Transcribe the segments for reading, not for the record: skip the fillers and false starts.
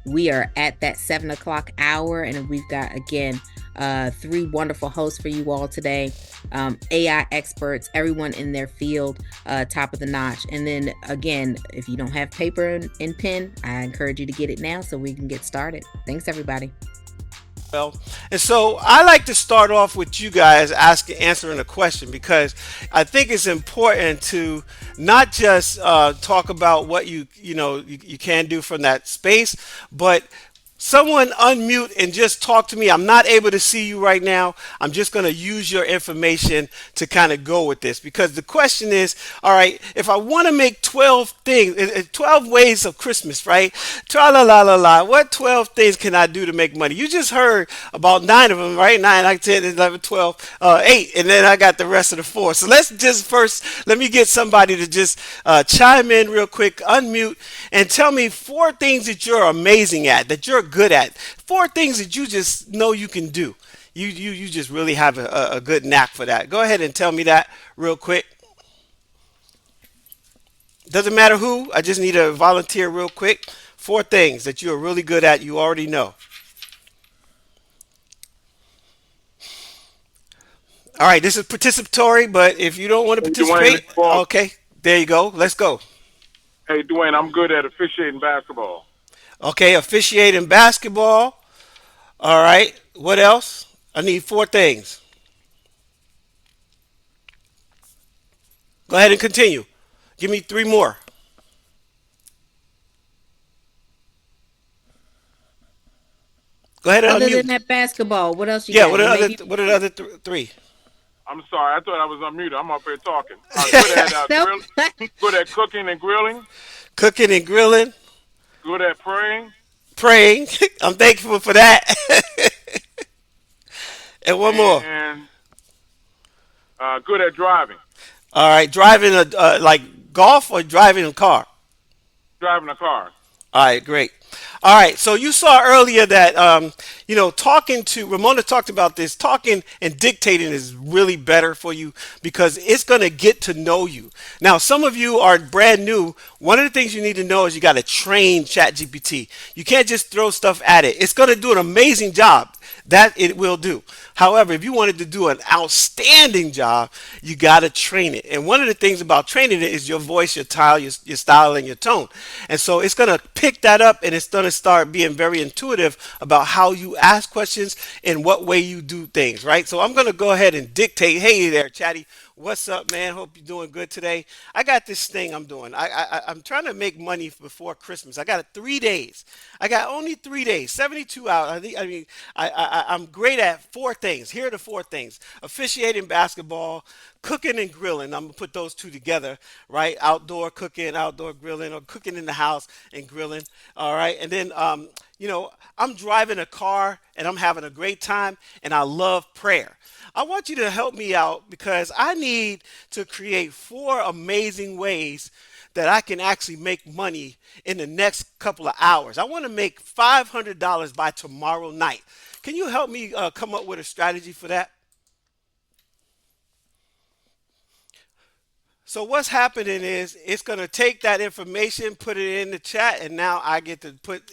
We are at that 7 o'clock hour, and we've got, again, three wonderful hosts for you all today. AI experts, everyone in their field, top of the notch. And then again, if you don't have paper and pen, I encourage you to get it now so we can get started. Thanks, everybody. Well, and so I like to start off with you guys answering a question because I think it's important to not just talk about what you can do from that space, but someone unmute and just talk to me. I'm not able to see you right now. I'm just going to use your information to kind of go with this because the question is, all right, if I want to make 12 things, 12 ways of Christmas, right? Tra la la la la. What 12 things can I do to make money? You just heard about nine of them, right? Nine, like 10, 11, 12, eight, and then I got the rest of the four. So let's just first, let me get somebody to just chime in real quick, unmute, and tell me four things that you're amazing at, that you're good at. Four things that you just know you can do. You just really have a good knack for that. Go ahead and tell me that real quick. Doesn't matter who. I just need a volunteer real quick. Four things that you're really good at. You already know. All right, this is participatory, but if you don't want to Hey, Dwayne, participate, it's Boss. okay, there you go. Let's go. Hey, Dwayne, I'm good at officiating basketball. Okay, officiating basketball. All right, what else? I need four things. Go ahead and continue. Give me three more. Go ahead and Other than unmute. that basketball, what else you Yeah, got? You maybe what are the other three? I'm sorry, I thought I was unmuted. I'm up here talking. Good at nope. good at cooking and grilling. Cooking and grilling, Good at praying, praying. I'm thankful for that. And one more. and good at driving. All right, driving like golf or driving a car. Driving a car. All right, great. All right, so you saw earlier that talking to Ramona talked about this. Talking and dictating is really better for you because it's going to get to know you. Now, some of you are brand new. One of the things you need to know is you got to train ChatGPT. You can't just throw stuff at it. It's going to do an amazing job. That it will do. However, if you wanted to do an outstanding job, you got to train it. And one of the things about training it is your voice, your style, and your tone. And so it's going to pick that up and it's going to start being very intuitive about how you ask questions and what way you do things, right? So I'm going to go ahead and dictate. Hey there, Chatty. What's up, man? Hope you're doing good today. I got this thing I'm doing. I'm trying to make money before Christmas. I got 3 days. I got only 3 days, 72 hours. I'm great at four things. Here are the four things: officiating basketball, cooking and grilling. I'm gonna put those two together, right? Outdoor cooking, outdoor grilling, or cooking in the house and grilling. All right, and then I'm driving a car and I'm having a great time, and I love prayer. I want you to help me out because I need to create four amazing ways that I can actually make money in the next couple of hours. I want to make $500 by tomorrow night. Can you help me come up with a strategy for that? So what's happening is it's going to take that information, put it in the chat, and now I get to put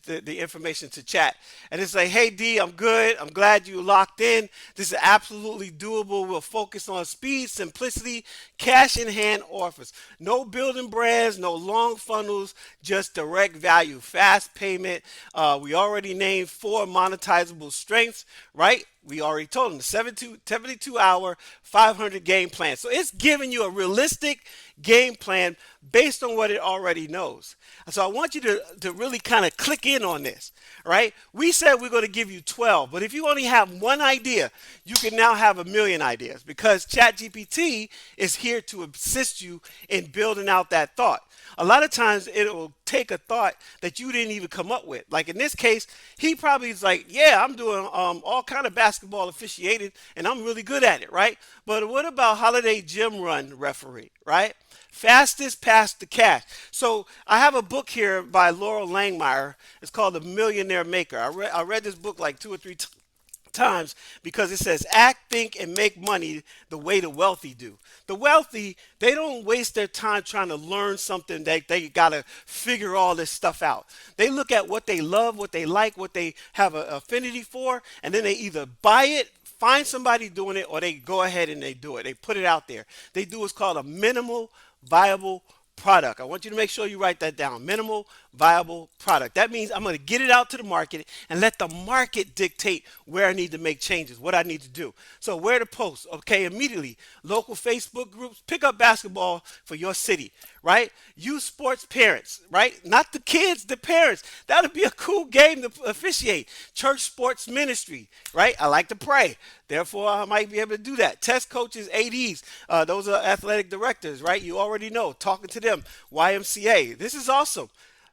the information to chat. And it's like, hey, D, I'm good. I'm glad you locked in. This is absolutely doable. We'll focus on speed, simplicity, cash in hand offers. No building brands, no long funnels, just direct value, fast payment. We already named four monetizable strengths, right? We already told them the 72 hour, 500 game plan. So it's giving you a realistic game plan based on what it already knows. So I want you to really kind of click in on this, right? We said we're going to give you 12, but if you only have one idea, you can now have a million ideas because ChatGPT is here to assist you in building out that thought. A lot of times it will take a thought that you didn't even come up with. Like in this case, he probably is like, yeah, I'm doing all kind of basketball officiating and I'm really good at it, right? But what about holiday gym run referee, right? Fastest past the cash. So I have a book here by Laurel Langmeyer. It's called The Millionaire Maker. I read this book like two or three times because it says act, think, and make money the way the wealthy do. The wealthy, they don't waste their time trying to learn something that they gotta figure all this stuff out. They look at what they love, what they like, what they have an affinity for, and then they either buy it, find somebody doing it, or they go ahead and they do it. They put it out there. They do what's called a minimal viable product. I want you to make sure you write that down. Minimal viable product. That means I'm going to get it out to the market and let the market dictate where I need to make changes, what I need to do. So where to post? Okay, immediately. Local Facebook groups, pick up basketball for your city, right? Youth sports parents, right? Not the kids, the parents. That'll be a cool game to officiate. Church sports ministry, right? I like to pray. Therefore, I might be able to do that. Test coaches, ADs, those are athletic directors, right? You already know. Talking to them. YMCA. This is awesome.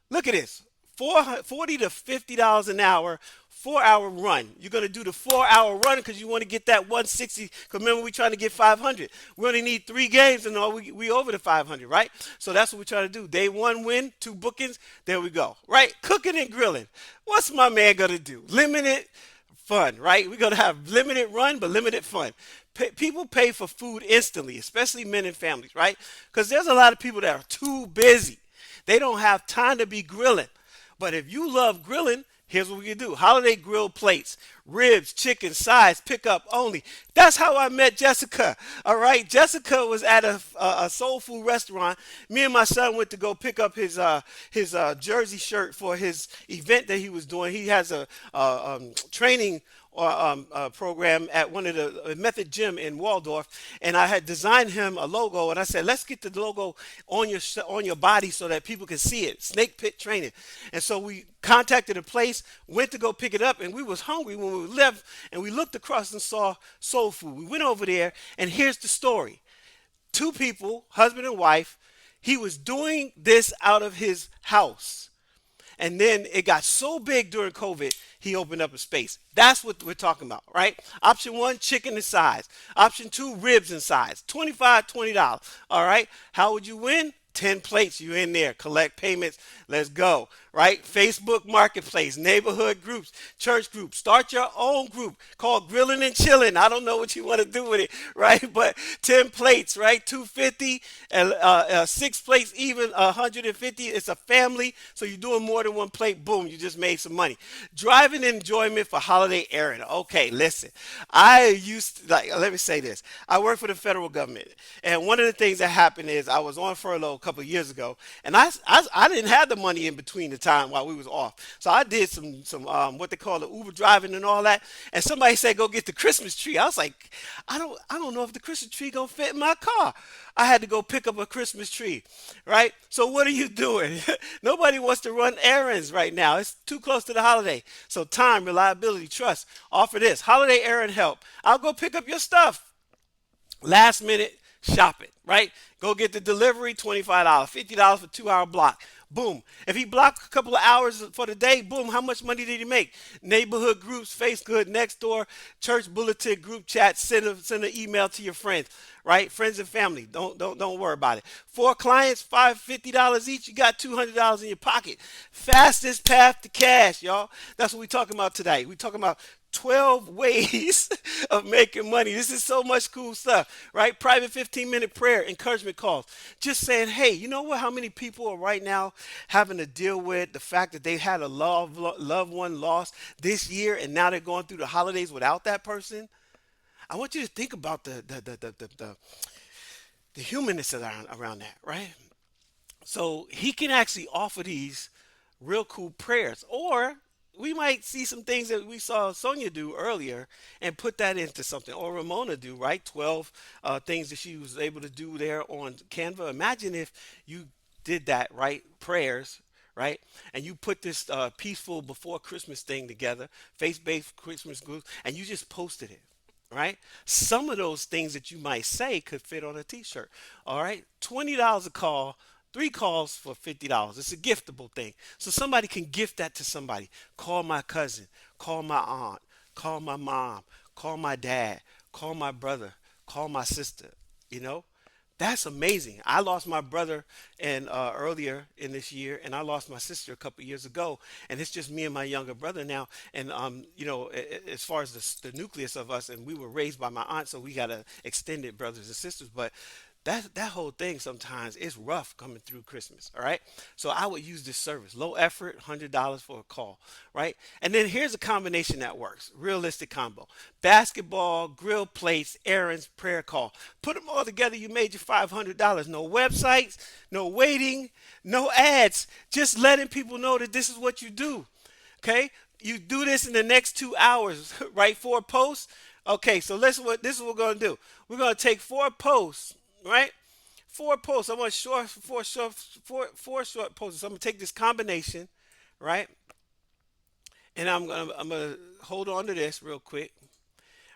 Look at this. 40 to $50 an hour, 4 hour run. You're gonna do the 4 hour run because you want to get that 160. Because remember, we're trying to get 500. We only need 3 games and all we over the 500, right? So that's what we're trying to do. Day one win, 2 bookings. There we go, right? Cooking and grilling. What's my man gonna do? Limited fun, right? We're gonna have limited run, but limited fun. People pay for food instantly, especially men and families, right? Because there's a lot of people that are too busy. They don't have time to be grilling. But if you love grilling, here's what we can do. Holiday grill plates, ribs, chicken, sides, pick up only. That's how I met Jessica. All right. Jessica was at a soul food restaurant. Me and my son went to go pick up his jersey shirt for his event that he was doing. He has a training program at one of the Method Gym in Waldorf, and I had designed him a logo, and I said, "Let's get the logo on your body so that people can see it." Snake pit training, and so we contacted a place, went to go pick it up, and we was hungry when we left, and we looked across and saw soul food. We went over there, and here's the story: two people, husband and wife. He was doing this out of his house. And then it got so big during COVID, he opened up a space. That's what we're talking about, right? Option one, chicken and sides. Option two, ribs and sides. 25, $20. All right. How would you win? 10 plates, you in there, collect payments, let's go, right? Facebook Marketplace, neighborhood groups, church groups, start your own group called Grilling and Chilling. I don't know what you want to do with it, right? But 10 plates, right? 250, and 6 plates, even 150. It's a family, so you're doing more than one plate, boom, you just made some money. Driving enjoyment for holiday errand. Okay, listen, I used to, like, let me say this. I work for the federal government, and one of the things that happened is I was on furlough a couple of years ago, and I didn't have the money in between the time while we was off, so I did some what they call the Uber driving and all that. And somebody said go get the Christmas tree. I was like, I don't know if the Christmas tree gonna fit in my car. I had to go pick up a Christmas tree, right? So what are you doing? Nobody wants to run errands right now. It's too close to the holiday. So time, reliability, trust. Offer this holiday errand help. I'll go pick up your stuff. Last minute shop it, right? Go get the delivery, $25, $50 for 2 hour block. Boom. If he blocked a couple of hours for the day, boom, how much money did he make? Neighborhood groups, Facebook, next door, church bulletin, group chat, send an email to your friends, right? Friends and family. Don't worry about it. 4 clients, $50 each, you got $200 in your pocket. Fastest path to cash, y'all. That's what we're talking about today. We're talking about 12 ways of making money. This is so much cool stuff, right? Private 15-minute prayer, encouragement calls. Just saying, hey, you know what? How many people are right now having to deal with the fact that they had a loved one lost this year and now they're going through the holidays without that person? I want you to think about the humanness around that, right? So he can actually offer these real cool prayers. Or we might see some things that we saw Sonia do earlier and put that into something, or Ramona do, right? 12 things that she was able to do there on Canva. Imagine if you did that, right? Prayers, right? And you put this peaceful before Christmas thing together, faith-based Christmas group, and you just posted it, right? Some of those things that you might say could fit on a t-shirt. All right, $20 a call, 3 calls for $50. It's a giftable thing. So somebody can gift that to somebody. Call my cousin, call my aunt, call my mom, call my dad, call my brother, call my sister, you know? That's amazing. I lost my brother and earlier in this year, and I lost my sister a couple years ago, and it's just me and my younger brother now. And as far as the nucleus of us, and we were raised by my aunt, so we got extended brothers and sisters. But that whole thing sometimes is rough coming through Christmas. All right, so I would use this service, low effort, $100 for a call, right? And then here's a combination that works, realistic combo: basketball, grill plates, errands, prayer call. Put them all together, you made your $500. No websites, no waiting, no ads. Just letting people know that this is what you do. Okay, you do this in the next 2 hours, right? 4 posts. Okay, so this is what we're gonna do. We're gonna take 4 posts, right? 4 posts. I want four short posts. So I'm gonna take this combination, right? And I'm gonna hold on to this real quick.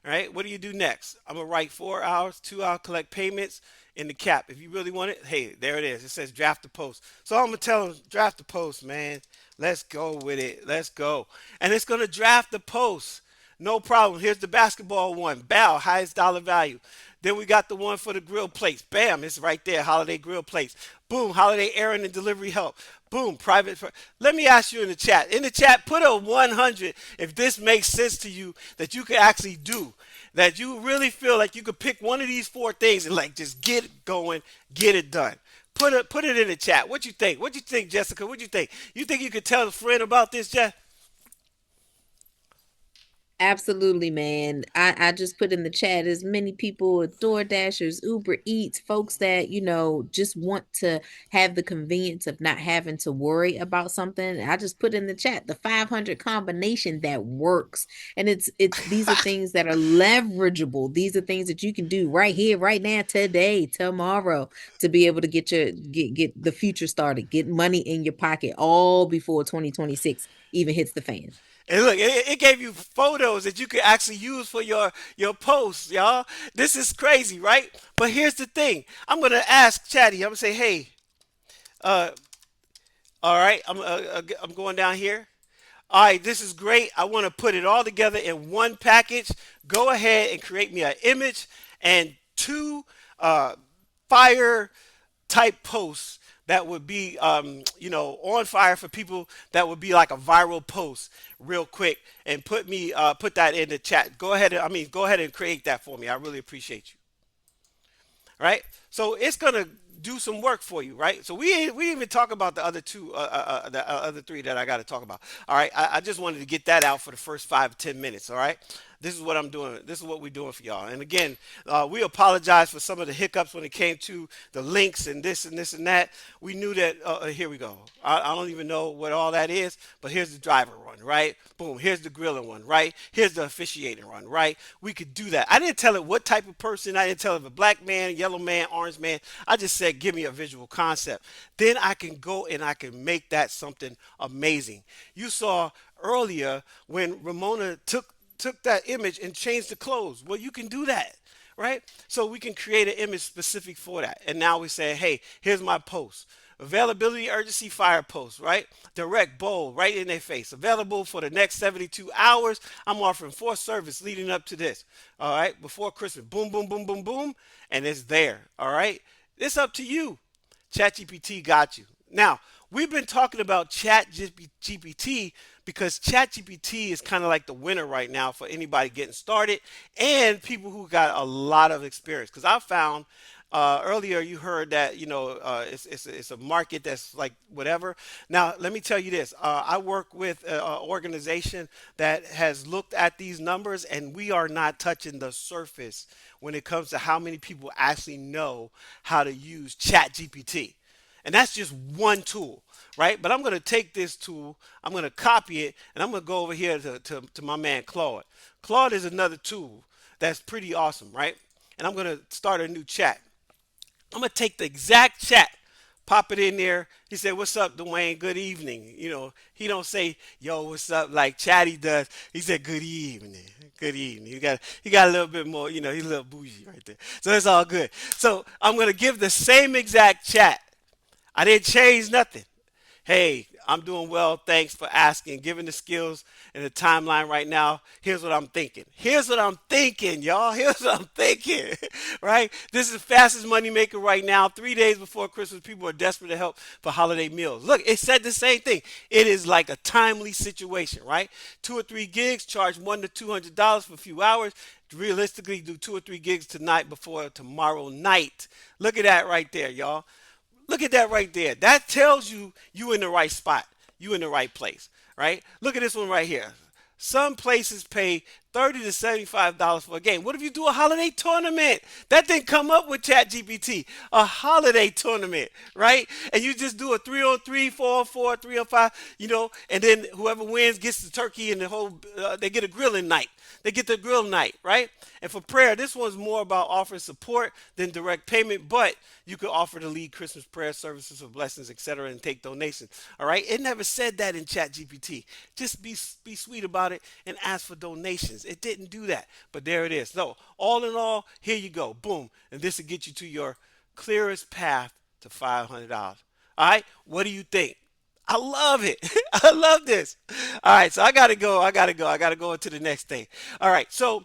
All right, what do you do next? I'm gonna write 4 hours, 2 hour collect payments in the cap. If you really want it, hey, there it is. It says draft the post. So I'm gonna tell them draft the post, man. Let's go with it. Let's go. And it's gonna draft the post. No problem. Here's the basketball one. Bow, highest dollar value. Then we got the one for the grill plates. Bam, it's right there. Holiday grill plates. Boom, holiday errand and delivery help. Boom, private. Let me ask you in the chat. In the chat, put a 100 if this makes sense to you that you can actually do. That you really feel like you could pick one of these 4 things and like just get it going, get it done. Put it in the chat. What you think? What you think, Jessica? What you think? You think you could tell a friend about this, Jeff? Absolutely, man. I just put in the chat as many people, Door Dashers, Uber Eats, folks that, just want to have the convenience of not having to worry about something. I just put in the chat the 500 combination that works. And it's these are things that are leverageable. These are things that you can do right here, right now, today, tomorrow, to be able to get the future started, get money in your pocket all before 2026 even hits the fan. And look, it gave you photos that you could actually use for your posts, y'all. This is crazy, right? But here's the thing. I'm gonna ask Chatty. I'm gonna say, hey, uh, all right. I'm going down here. All right, this is great. I want to put it all together in one package. Go ahead and create me an image and two fire type posts that would be on fire for people, that would be like a viral post real quick, and put that in the chat. Go ahead and create that for me. I really appreciate you. Right? So it's gonna do some work for you, right? So we didn't even talk about the other two, other three that I got to talk about. All right, I just wanted to get that out for the first 5 to 10 minutes. All right, this is what I'm doing. This is what we're doing for y'all. And again, we apologize for some of the hiccups when it came to the links and this and this and that. We knew that. Here we go. I don't even know what all that is, but here's the driver one, right? Boom. Here's the grilling one, right? Here's the officiating one, right? We could do that. I didn't tell it what type of person. I didn't tell it if a black man, yellow man, orange man. I just said, give me a visual concept. Then I can go and I can make that something amazing. You saw earlier when Ramona took that image and changed the clothes. Well, you can do that, right? So we can create an image specific for that. And now we say, hey, here's my post. Availability, urgency, fire post, right? Direct, bold, right in their face. Available for the next 72 hours. I'm offering 4 service leading up to this. All right, before Christmas. Boom, boom, boom, boom, boom. And it's there. All right. It's up to you. ChatGPT got you. Now, we've been talking about ChatGPT because ChatGPT is kind of like the winner right now for anybody getting started and people who got a lot of experience. Because I found earlier you heard that it's a market that's like whatever. Now let me tell you this: I work with an organization that has looked at these numbers, and we are not touching the surface when it comes to how many people actually know how to use ChatGPT. And that's just one tool, right? But I'm going to take this tool, I'm going to copy it, and I'm going to go over here to my man Claude. Claude is another tool that's pretty awesome, right? And I'm going to start a new chat. I'm going to take the exact chat, pop it in there. He said, "What's up, Dwayne? Good evening." He don't say, "Yo, what's up?" like Chatty does. He said, "Good evening, good evening." He got a little bit more. He's a little bougie right there. So it's all good. So I'm gonna give the same exact chat. I didn't change nothing. Hey, I'm doing well. Thanks for asking. Given the skills and the timeline right now, here's what I'm thinking. Here's what I'm thinking, y'all. Here's what I'm thinking, right? This is the fastest money maker right now. 3 days before Christmas, people are desperate to help for holiday meals. Look, it said the same thing. It is like a timely situation, right? 2 or 3 gigs, charge $100 to $200 for a few hours. Realistically, do 2 or 3 gigs tonight before tomorrow night. Look at that right there, y'all. Look at that right there. That tells you you in the right spot. You in the right place, right? Look at this one right here. Some places pay $30 to $75 for a game. What if you do a holiday tournament? That didn't come up with ChatGPT. A holiday tournament, right? And you just do a 3-on-3, 4-on-4, 3-on-5, and then whoever wins gets the turkey and the whole. They get a grilling night. They get the grill night, right? And for prayer, this one's more about offering support than direct payment, but you could offer to lead Christmas prayer services for blessings, etc., and take donations. All right? It never said that in ChatGPT. Just be sweet about it and ask for donations. It didn't do that, but there it is. So, all in all, here you go. Boom. And this will get you to your clearest path to $500. All right? What do you think? I love it. I love this. All right, so I gotta go. I gotta go into the next thing. All right, so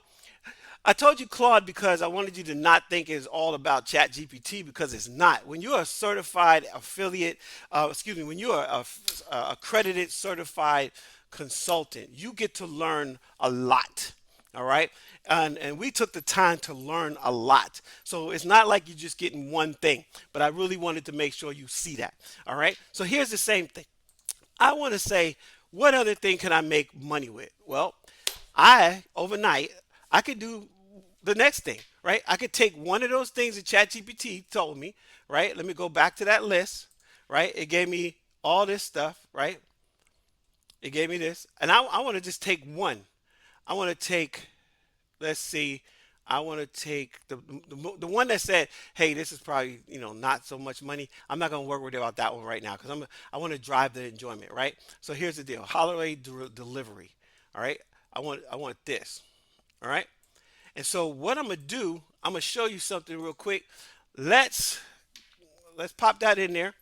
I told you Claude because I wanted you to not think it's all about ChatGPT because it's not. When you're a certified affiliate, when you're a accredited certified consultant, you get to learn a lot. All right, and we took the time to learn a lot. So it's not like you're just getting one thing, but I really wanted to make sure you see that. All right, so here's the same thing. I want to say, what other thing can I make money with? Well, overnight, I could do the next thing, right? I could take one of those things that ChatGPT told me, right? Let me go back to that list, right? It gave me all this stuff, right? It gave me this. And I want to just take one. I want to take, let's see, I want to take the one that said, "Hey, this is probably not so much money." I'm not gonna work with you about that one right now because I want to drive the enjoyment, right? So here's the deal: holiday delivery. All right, I want this. All right, and so what I'm gonna do, I'm gonna show you something real quick. Let's let's pop that in there,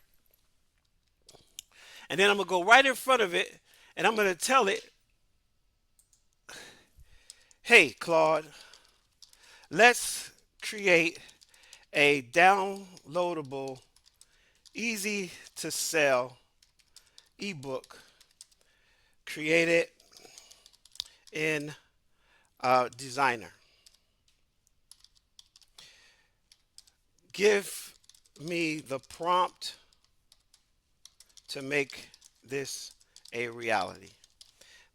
and then I'm gonna go right in front of it, and I'm gonna tell it, "Hey, Claude, let's create a downloadable, easy to sell ebook created in Designer. Give me the prompt to make this a reality."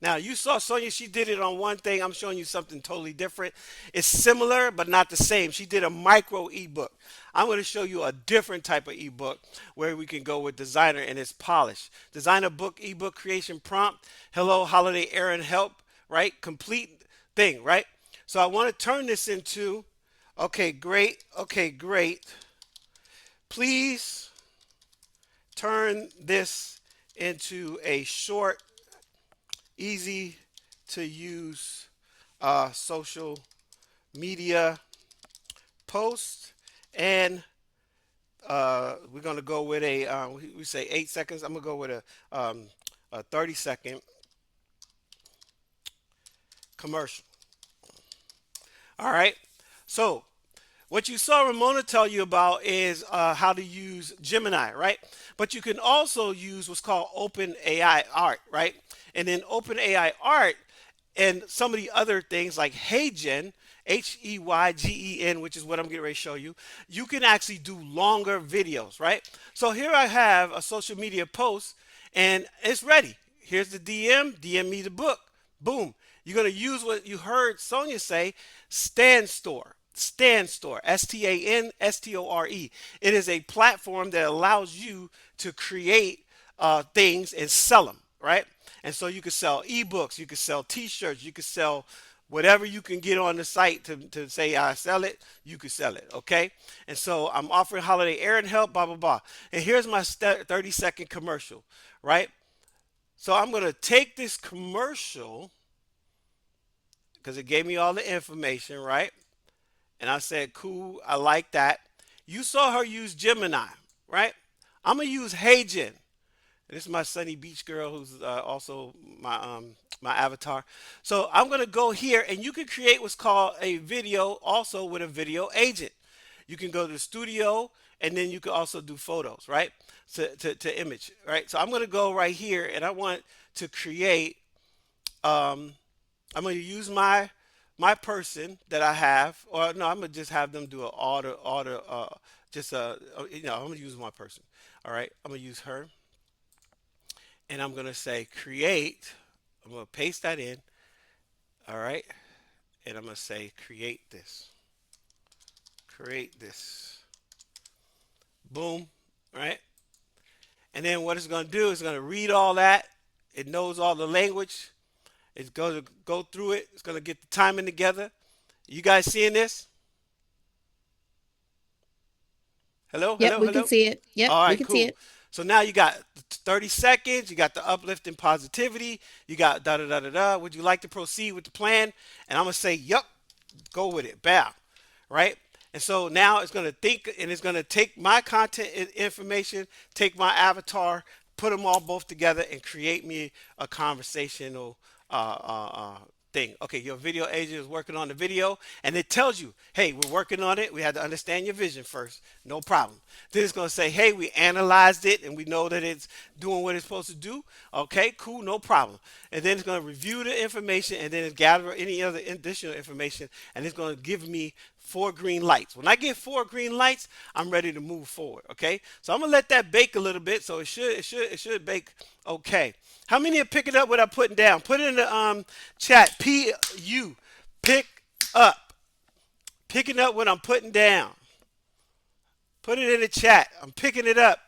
Now, you saw Sonia, she did it on one thing. I'm showing you something totally different. It's similar, but not the same. She did a micro ebook. I'm going to show you a different type of ebook where we can go with Designer and it's polished. Designer book, ebook creation prompt. Hello, holiday errand help, right? Complete thing, right? So I want to turn this into, okay, great. Okay, great. Please turn this into a short, easy to use social media post, and we're going to go with we say 8 seconds. I'm going to go with a 30-second commercial. All right, so what you saw Ramona tell you about is how to use Gemini, right? But you can also use what's called Open AI Art, right? And then Open AI Art and some of the other things like HeyGen, HeyGen, which is what I'm getting ready to show you, you can actually do longer videos, right? So here I have a social media post and it's ready. Here's the DM me the book. Boom. You're going to use what you heard Sonia say, Stand Store. Stand Store, Stanstore. It is a platform that allows you to create things and sell them, right? And so you can sell ebooks, you can sell t-shirts, you can sell whatever you can get on the site to say I sell it, you can sell it, okay? And so I'm offering holiday errand help, blah, blah, blah. And here's my 30-second commercial, right? So I'm going to take this commercial because it gave me all the information, right? And I said, cool, I like that. You saw her use Gemini, right? I'm going to use HeyGen. This is my sunny beach girl who's also my avatar. So I'm gonna go here, and you can create what's called a video also with a video agent. You can go to the studio, and then you can also do photos, right? To image, right? So I'm gonna go right here, and I want to create. Um, I'm gonna use my person that I have, or no, I'm gonna just have them do an order, just I'm gonna use my person. All right, I'm gonna use her, and I'm gonna say create. I'm gonna paste that in. All right, and I'm gonna say create this. Boom, right? And then what it's gonna do is gonna read all that. It knows all the language. It's going to go through it. It's going to get the timing together. You guys seeing this? Hello, Yep, hello, we can hello. see it. Yep, All we right, can see cool. it. So now you got 30 seconds. You got the uplifting positivity. You got da da da da da. Would you like to proceed with the plan? And I'm gonna say, yup, go with it. Bam. Right? And so now it's going to think and it's going to take my content information, take my avatar, put them all both together and create me a conversational uh, uh, uh, thing. Okay, your video agent is working on the video and it tells you, hey, we're working on it. We had to understand your vision first. No problem. Then it's going to say, hey, we analyzed it and we know that it's doing what it's supposed to do. Okay, cool, no problem. And then it's going to review the information and then it's gather any other additional information and it's going to give me 4 green lights. When I get 4 green lights, I'm ready to move forward. Okay, so I'm gonna let that bake a little bit. So it should bake okay. How many are picking up what I'm putting down? Put it in the chat. PU pick up. Picking up what I'm putting down. Put it in the chat. I'm picking it up.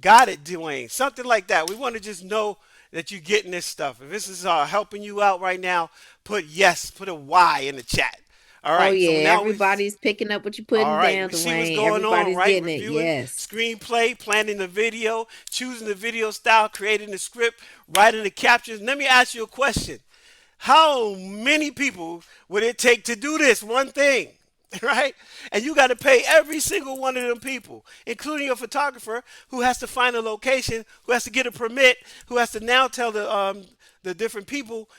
Got it, Dwayne. Something like that. We want to just know that you're getting this stuff. If this is helping you out right now, put yes, put a Y in the chat. All Oh right. So yeah, now we everybody's picking up what you're all putting right, down, we see what's Dwayne. going on, Everybody's right? getting it. Reviewing Yes. screenplay, planning the video, choosing the video style, creating the script, writing the captions. Let me ask you a question. How many people would it take to do this one thing? Right? And you got to pay every single one of them people, including your photographer who has to find a location, who has to get a permit, who has to now tell the different people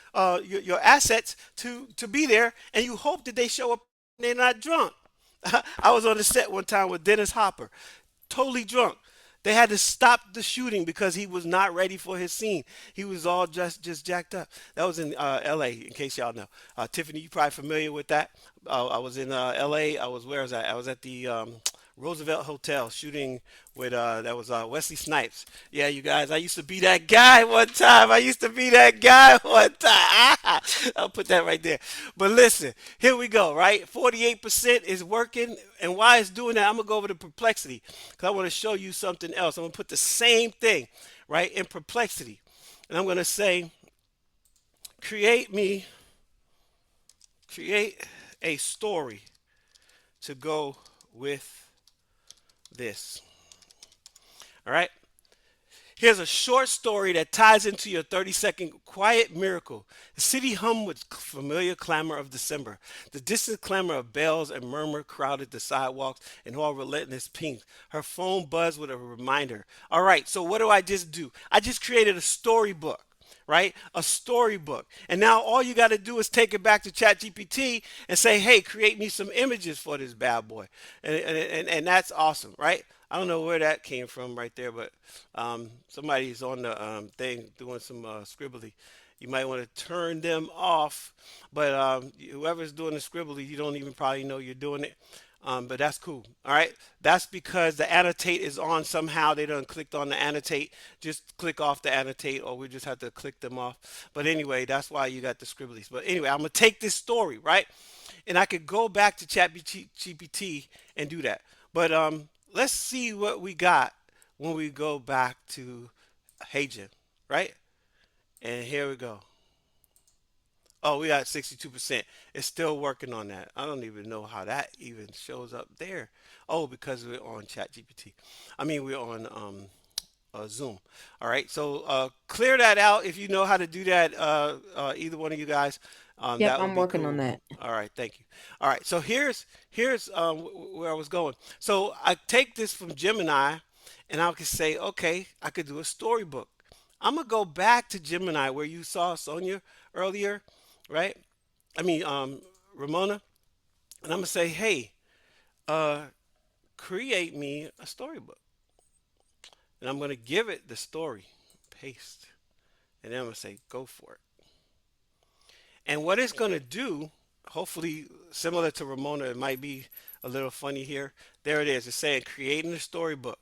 your assets to be there, and you hope that they show up and they're not drunk. I was on the set one time with Dennis Hopper, totally drunk. They had to stop the shooting because he was not ready for his scene. He was all just jacked up. That was in L.A. In case y'all know. Tiffany, you probably familiar with that. I was in L.A. I was where was I? I was at the Roosevelt Hotel shooting with that was Wesley Snipes. Yeah, you guys, I used to be that guy one time. I used to be that guy one time. I'll put that right there. But listen, here we go, right? 48% is working. And why it's doing that, I'm going to go over to perplexity because I want to show you something else. I'm going to put the same thing, right, in perplexity. And I'm going to say, create me, create a story to go with this. All right. Here's a short story that ties into your 30-second quiet miracle. The city hummed with familiar clamor of December. The distant clamor of bells and murmur crowded the sidewalks in all relentless pink. Her phone buzzed with a reminder. All right, so what do I just do? I just created a storybook, right? A storybook. And now all you got to do is take it back to ChatGPT and say, hey, create me some images for this bad boy. And that's awesome, right? I don't know where that came from right there, but somebody's on the thing doing some scribbly. You might want to turn them off, but whoever's doing the scribbly, you don't even probably know you're doing it. But that's cool. All right. That's because the annotate is on somehow. They done clicked on the annotate. Just click off the annotate, or we just have to click them off. But anyway, that's why you got the scribblies. But anyway, I'm gonna take this story, right? And I could go back to ChatGPT and do that. But let's see what we got when we go back to Hey right? And here we go. Oh, we got 62%. It's still working on that. I don't even know how that even shows up there. Oh, because we're on ChatGPT. I mean, we're on Zoom. All right. So clear that out if you know how to do that. Either one of you guys, Yep, that would I'm be working on cool. that. All right. Thank you. All right. So here's where I was going. So I take this from Gemini, and I can say, okay, I could do a storybook. I'm gonna go back to Gemini where you saw Sonia earlier, right? I mean, Ramona, and I'm gonna say, hey, uh, create me a storybook, and I'm gonna give it the story, paste, and then I'm gonna say, go for it. And what it's gonna do, hopefully similar to Ramona, it might be a little funny here. There it is. It's saying creating a storybook.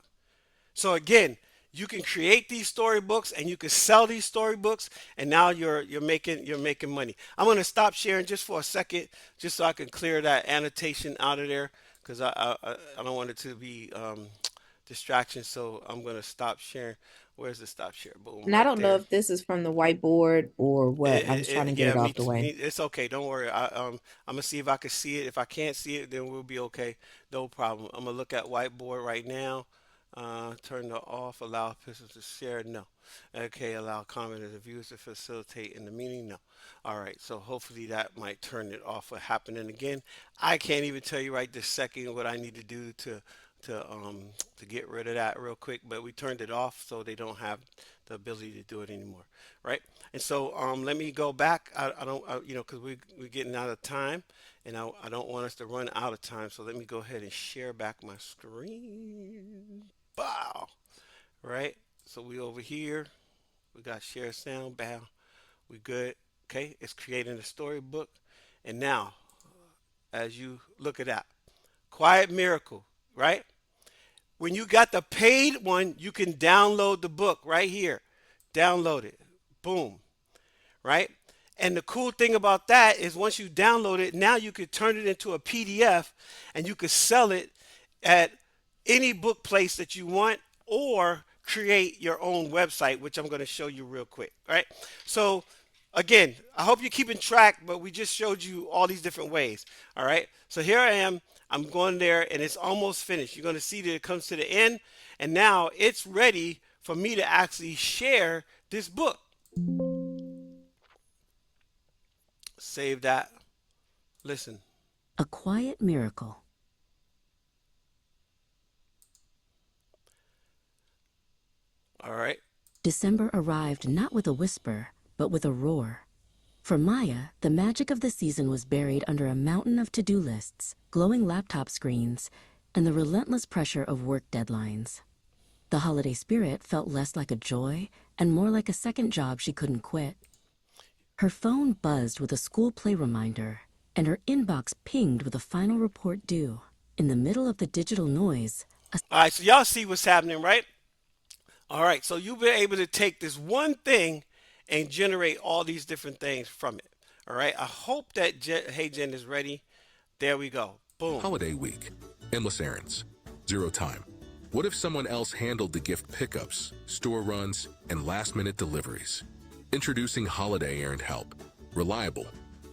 So again, you can create these storybooks and you can sell these storybooks, and now you're making money. I'm gonna stop sharing just for a second, just so I can clear that annotation out of there, because I don't want it to be distraction. So I'm gonna stop sharing. Where's the stop share? Boom, And I right don't know there. if this is from the whiteboard or what. I was trying to get Yeah, it off the way. it's okay. Don't worry. I'm gonna see if I can see it. If I can't see it, then we'll be okay. No problem. I'm gonna look at whiteboard right now. Turn the off. Allow participants to share. No. Okay. Allow commenters and viewers to facilitate in the meeting. No. All right. So hopefully that might turn it off for happening again. I can't even tell you right this second what I need to do to get rid of that real quick. But we turned it off so they don't have the ability to do it anymore, right? And so let me go back. I don't, because we're getting out of time, and I don't want us to run out of time. So let me go ahead and share back my screen. Bow, right? So we over here. We got share sound. Bow. We good. Okay, it's creating a storybook, and now as you look at that, Quiet Miracle, right? When you got the paid one, you can download the book right here. Download it. Boom. Right? And the cool thing about that is once you download it, now you could turn it into a PDF and you could sell it at any book place that you want or create your own website, which I'm going to show you real quick. Right? So again, I hope you're keeping track, but we just showed you all these different ways. All right. So here I am. I'm going there and it's almost finished. You're going to see that it comes to the end and now it's ready for me to actually share this book. Save that. Listen. A quiet miracle. All right. December arrived not with a whisper, but with a roar. For Maya, the magic of the season was buried under a mountain of to-do lists, glowing laptop screens, and the relentless pressure of work deadlines. The holiday spirit felt less like a joy and more like a second job she couldn't quit. Her phone buzzed with a school play reminder, and her inbox pinged with a final report due. In the middle of the digital noise, a All right. So y'all see what's happening, right? All right. So you've been able to take this one thing and generate all these different things from it. All right. I hope that Hey Jen is ready. There we go. Boom. Holiday week. Endless errands. Zero time. What if someone else handled the gift pickups, store runs, and last minute deliveries? Introducing Holiday Errand Help. Reliable,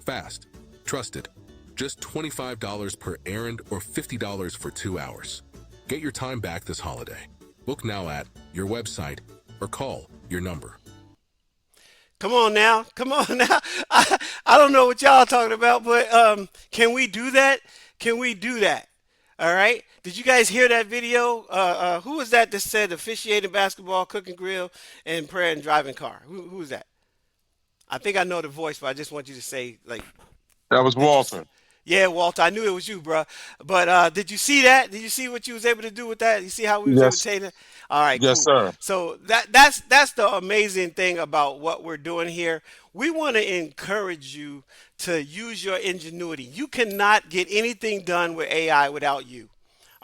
fast, trusted. Just $25 per errand or $50 for 2 hours. Get your time back this holiday. Book now at your website or call your number. Come on now. Come on now. I don't know what y'all talking about, but can we do that? Can we do that? All right. Did you guys hear that video? Who was that said officiating basketball, cooking grill, and prayer and driving car? Who was that? I think I know the voice, but I just want you to say like, That was did you? Walter. Yeah, Walter, I knew it was you, bro. But did you see that? Did you see what you was able to do with that? You see how we was able to Yes, take it? All right, yes, cool. sir. So that's the amazing thing about what we're doing here. We want to encourage you to use your ingenuity. You cannot get anything done with AI without you.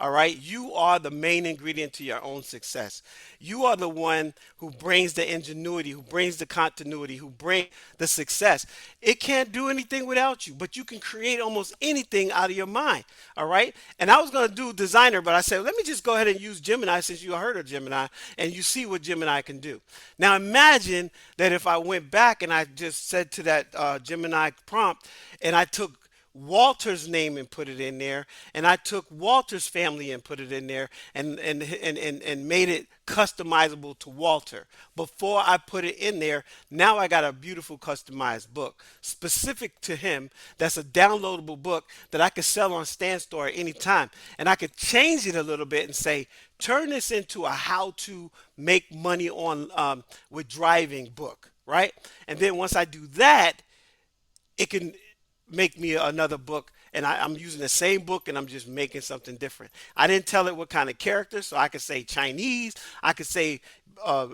All right. You are the main ingredient to your own success. You are the one who brings the ingenuity, who brings the continuity, who brings the success. It can't do anything without you, but you can create almost anything out of your mind. All right. And I was going to do designer, but I said, let me just go ahead and use Gemini since you heard of Gemini and you see what Gemini can do. Now imagine that if I went back and I just said to that Gemini prompt and I took Walter's name and put it in there, and I took Walter's family and put it in there, and made it customizable to Walter. Before I put it in there, now I got a beautiful customized book specific to him. That's a downloadable book that I could sell on Stan Store at any time, and I could change it a little bit and say, turn this into a how to make money on with driving book, right? And then once I do that, it can make me another book, and I'm using the same book and I'm just making something different. I didn't tell it what kind of character, so I could say Chinese, I could say uh,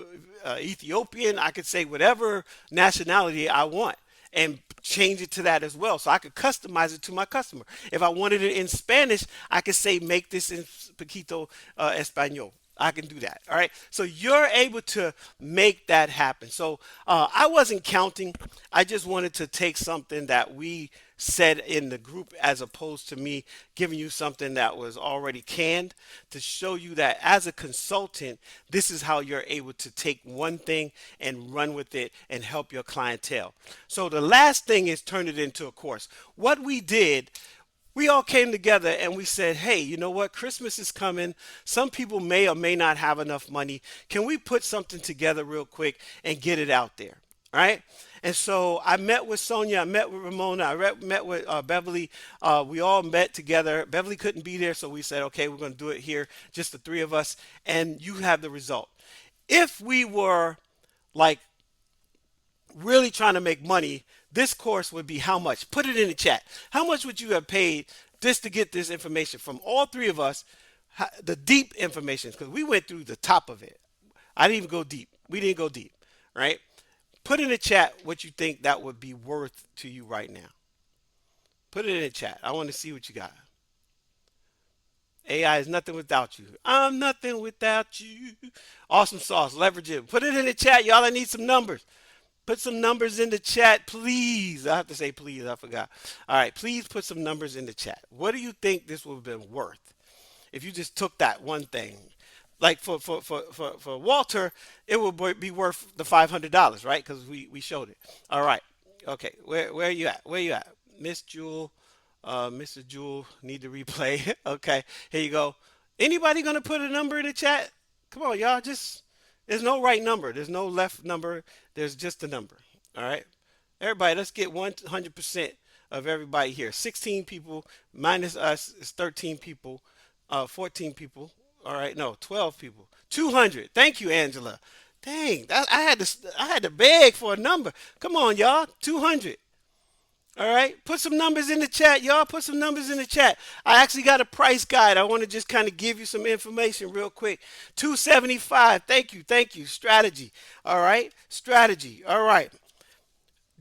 Ethiopian, I could say whatever nationality I want and change it to that as well, so I could customize it to my customer. If I wanted it in Spanish, I could say make this in poquito español. I can do that. All right. So you're able to make that happen. So I wasn't counting. I just wanted to take something that we said in the group as opposed to me giving you something that was already canned to show you that as a consultant, this is how you're able to take one thing and run with it and help your clientele. So the last thing is turn it into a course. What we did, we all came together and we said, hey, you know what? Christmas is coming. Some people may or may not have enough money. Can we put something together real quick and get it out there? Right? And so I met with Sonia, I met with Ramona, met with Beverly. We all met together. Beverly couldn't be there, so we said, okay, we're going to do it here, just the three of us, and you have the result. If we were like really trying to make money, this course would be how much? Put it in the chat. How much would you have paid just to get this information from all three of us? The deep information, because we went through the top of it. I didn't even go deep. We didn't go deep, right? Put in the chat what you think that would be worth to you right now. Put it in the chat. I want to see what you got. AI is nothing without you. I'm nothing without you. Awesome sauce. Leverage it. Put it in the chat, y'all. I need some numbers. Put some numbers in the chat, please. I have to say please. I forgot. All right. Please put some numbers in the chat. What do you think this would have been worth if you just took that one thing? Like for Walter, it would be worth the $500, right? Because we showed it. All right. Okay. Where are you at? Where you at? Miss Jewel, Mr. Jewel, need to replay. Okay. Here you go. Anybody going to put a number in the chat? Come on, y'all. Just, there's no right number. There's no left number. There's just a number. All right. Everybody, let's get 100% of everybody here. 16 people minus us is 13 people, 14 people. All right, no, 12 people. 200. Thank you, Angela. Dang, I had to beg for a number. Come on, y'all. 200. All right, put some numbers in the chat, y'all. Put some numbers in the chat. I actually got a price guide. I want to just kind of give you some information real quick. 275. Thank you. Strategy. All right, strategy. All right.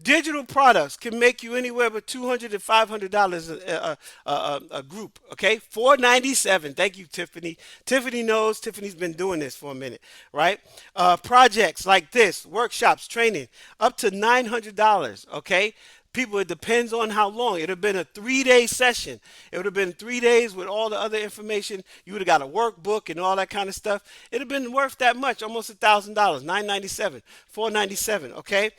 Digital products can make you anywhere but $200 to $500 a group. Okay, $497. Thank you, Tiffany. Tiffany knows. Tiffany's been doing this for a minute, right? Projects like this, workshops, training, up to $900. Okay. People, it depends on how long. It would have been a 3-day session. It would have been 3 days with all the other information. You would have got a workbook and all that kind of stuff. It would have been worth that much, almost $1,000, $997, $497. Okay.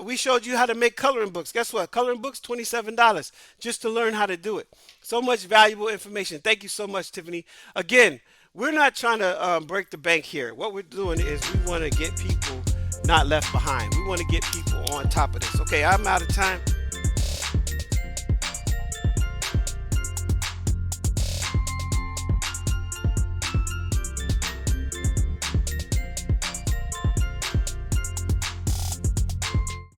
We showed you how to make coloring books. Guess what? Coloring books, $27 just to learn how to do it. So much valuable information. Thank you so much, Tiffany. Again, we're not trying to break the bank here. What we're doing is we want to get people not left behind. We want to get people on top of this. Okay, I'm out of time.